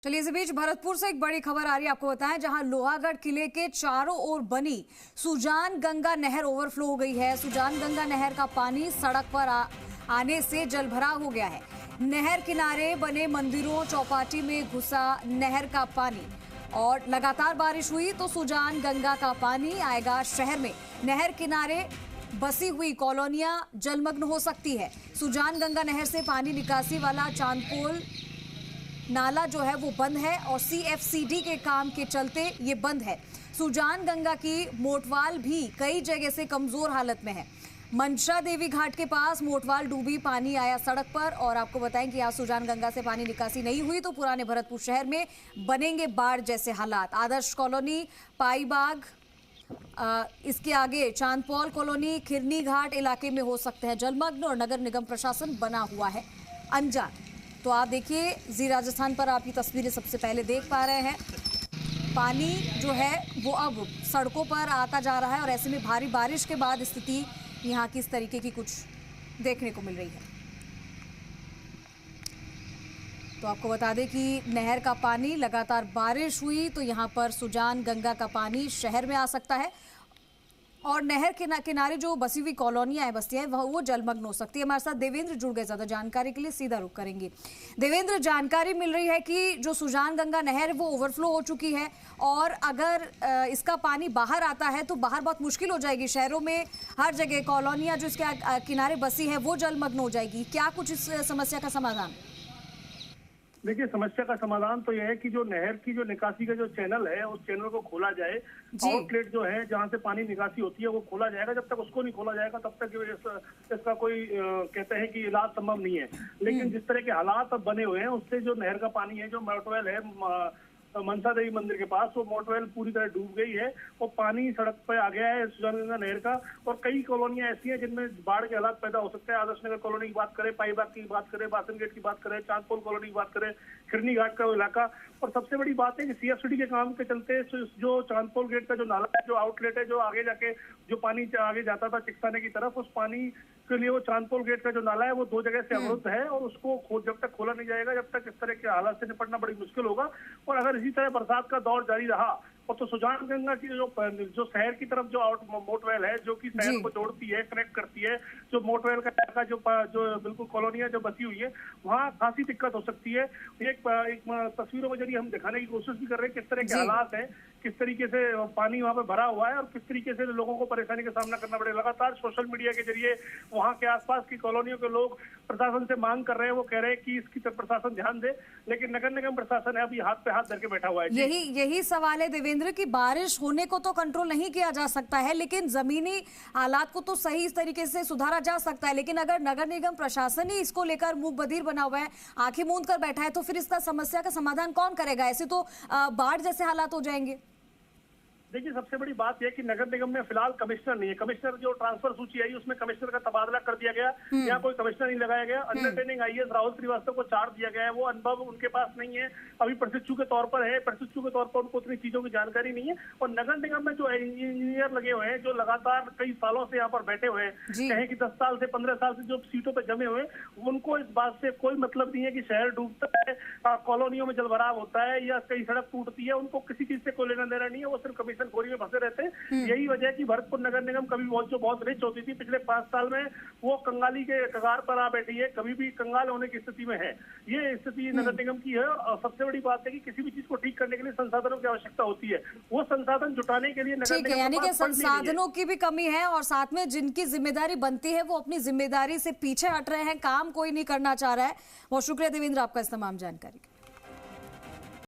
चलिए इस बीच भरतपुर से एक बड़ी खबर आ रही है, आपको बताएं, जहां लोहागढ़ किले के चारों ओर बनी सुजान गंगा नहर ओवरफ्लो हो गई है। सुजान गंगा नहर का पानी सड़क पर आने से जलभराव हो गया है। नहर किनारे बने मंदिरों चौपाटी में घुसा नहर का पानी और लगातार बारिश हुई तो सुजान गंगा का पानी आएगा शहर में। नहर किनारे बसी हुई कॉलोनियां जलमग्न हो सकती है। सुजान गंगा नहर से पानी निकासी वाला चांदपोल नाला जो है वो बंद है और सीएफसीडी के काम के चलते ये बंद है। सुजान गंगा की मोटवाल भी कई जगह से कमजोर हालत में है। मनसा देवी घाट के पास मोटवाल डूबी, पानी आया सड़क पर। और आपको बताएं कि आज सुजान गंगा से पानी निकासी नहीं हुई तो पुराने भरतपुर शहर में बनेंगे बाढ़ जैसे हालात। आदर्श कॉलोनी, पाईबाग, इसके आगे चांदपोल कॉलोनी, खिरनी घाट इलाके में हो सकते हैं जलमग्न और नगर निगम प्रशासन बना हुआ है अनजान। तो आप देखिए जी राजस्थान पर आप ये तस्वीरें सबसे पहले देख पा रहे हैं। पानी जो है वो अब सड़कों पर आता जा रहा है और ऐसे में भारी बारिश के बाद स्थिति यहाँ की इस तरीके की कुछ देखने को मिल रही है। तो आपको बता दें कि नहर का पानी, लगातार बारिश हुई तो यहाँ पर सुजान गंगा का पानी शहर में आ सकता है और नहर के किनारे जो बसी हुई कॉलोनियां हैं, बस्तियां हैं, वो जलमग्न हो सकती है। हमारे साथ देवेंद्र जुड़ गए, ज्यादा जानकारी के लिए सीधा रुख करेंगे। देवेंद्र, जानकारी मिल रही है कि जो सुजान गंगा नहर वो ओवरफ्लो हो चुकी है और अगर इसका पानी बाहर आता है तो बाहर बहुत मुश्किल हो जाएगी। शहरों में हर जगह कॉलोनियां जो इसके किनारे बसी है वो जलमग्न हो जाएगी। क्या कुछ इस समस्या का समाधान? देखिए, समस्या का समाधान तो यह है कि जो नहर की जो निकासी का जो चैनल है उस चैनल को खोला जाए। आउटलेट जो है जहां से पानी निकासी होती है वो खोला जाएगा। जब तक उसको नहीं खोला जाएगा तब तक इसका कोई कहते हैं कि इलाज संभव नहीं है। लेकिन जिस तरह के हालात अब बने हुए हैं उससे जो नहर का पानी है, जो मोटवेल है मनसा देवी मंदिर के पास, वो मोटवेल पूरी तरह डूब गई है और पानी सड़क पर आ गया है सुजान गंगा नहर का। और कई कॉलोनियां ऐसी हैं जिनमें बाढ़ के हालात पैदा हो सकते हैं। आदर्श नगर कॉलोनी की बात करें, पाईबाग की बात करें, बासन गेट की बात करें, चांदपोल कॉलोनी की बात करें, खिरनी घाट का इलाका। और सबसे बड़ी बात है कि सीएफसीडी के काम के चलते जो चांदपोल गेट का जो नाला है, जो आउटलेट है, जो आगे जाके जो पानी आगे जाता था चिकसाने की तरफ, उस पानी के लिए वो चांदपोल गेट का जो नाला है वो दो जगह से अवरुद्ध है और उसको जब तक खोला नहीं जाएगा जब तक इस तरह के हालात से निपटना बड़ी मुश्किल होगा। और अगर इसी तरह बरसात का दौर जारी रहा और तो सुजान गंगा की जो शहर की तरफ जो मोटवेल है, जो कि शहर को जोड़ती है, कनेक्ट करती है, जो मोटवेल का इलाका जो बिल्कुल कॉलोनियां जो बसी हुई है, वहाँ खासी दिक्कत हो सकती है। एक तस्वीरों के जरिए हम दिखाने की कोशिश भी कर रहे हैं किस तरह के हालात है, किस तरीके से पानी वहाँ पे भरा हुआ है और किस तरीके से लोगों को परेशानी का सामना करना पड़ेगा। लगातार सोशल मीडिया के जरिए वहाँ के आसपास की कॉलोनियों के लोग प्रशासन से मांग कर रहे हैं, वो कह रहे हैं कि इसकी तरफ प्रशासन ध्यान दे, लेकिन नगर निगम प्रशासन है अभी हाथ पे हाथ धर के बैठा हुआ है। यही सवाल है देवेंद्र कि बारिश होने को तो कंट्रोल नहीं किया जा सकता है, लेकिन जमीनी हालात को तो सही इस तरीके से सुधारा जा सकता है। लेकिन अगर नगर निगम प्रशासन ही इसको लेकर मुंह बधिर बना हुआ है, आंखें मूंद कर बैठा है, तो फिर इसका समस्या का समाधान कौन करेगा? ऐसे तो बाढ़ जैसे हालात हो जाएंगे। देखिए, सबसे बड़ी बात यह कि नगर निगम में फिलहाल कमिश्नर नहीं है। कमिश्नर जो ट्रांसफर सूची आई उसमें कमिश्नर का तबादला कर दिया गया, यहाँ कोई कमिश्नर नहीं लगाया गया। अंडरटेनिंग आईएएस राहुल श्रीवास्तव को चार्ज दिया गया है, वो अनुभव उनके पास नहीं है, अभी प्रशिक्षु के तौर पर है। प्रशिक्षु के तौर पर उनको उतनी चीजों की जानकारी नहीं है। और नगर निगम में जो इंजीनियर लगे हुए हैं, जो लगातार कई सालों से यहाँ पर बैठे हुए हैं, कहें कि 10 साल से 15 साल से जो सीटों पर जमे हुए, उनको इस बात से कोई मतलब नहीं है कि शहर डूबता है, कॉलोनियों में जलभराव होता है या कई सड़क टूटती है। उनको किसी चीज से कोई लेना देना नहीं है, वो सिर्फ कमीशन खोरी में फंसे रहते हैं। यही वजह है कि भरतपुर नगर निगम कभी बहुत रिच होती थी, पिछले 5 साल में वो कंगाली के कगार पर आ बैठी है, कभी भी कंगाल होने की स्थिति में है। ये स्थिति नगर निगम की है। और सबसे बड़ी बात है कि किसी भी चीज को ठीक करने के लिए संसाधनों की आवश्यकता होती है, वो संसाधन जुटाने के लिए नगर निगम यानी कि संसाधनों की भी कमी है और साथ में जिनकी जिम्मेदारी बनती है वो अपनी जिम्मेदारी से पीछे हट रहे हैं, काम कोई नहीं करना चाह रहा है। बहुत शुक्रिया देवेंद्र आपका इस तमाम जानकारी।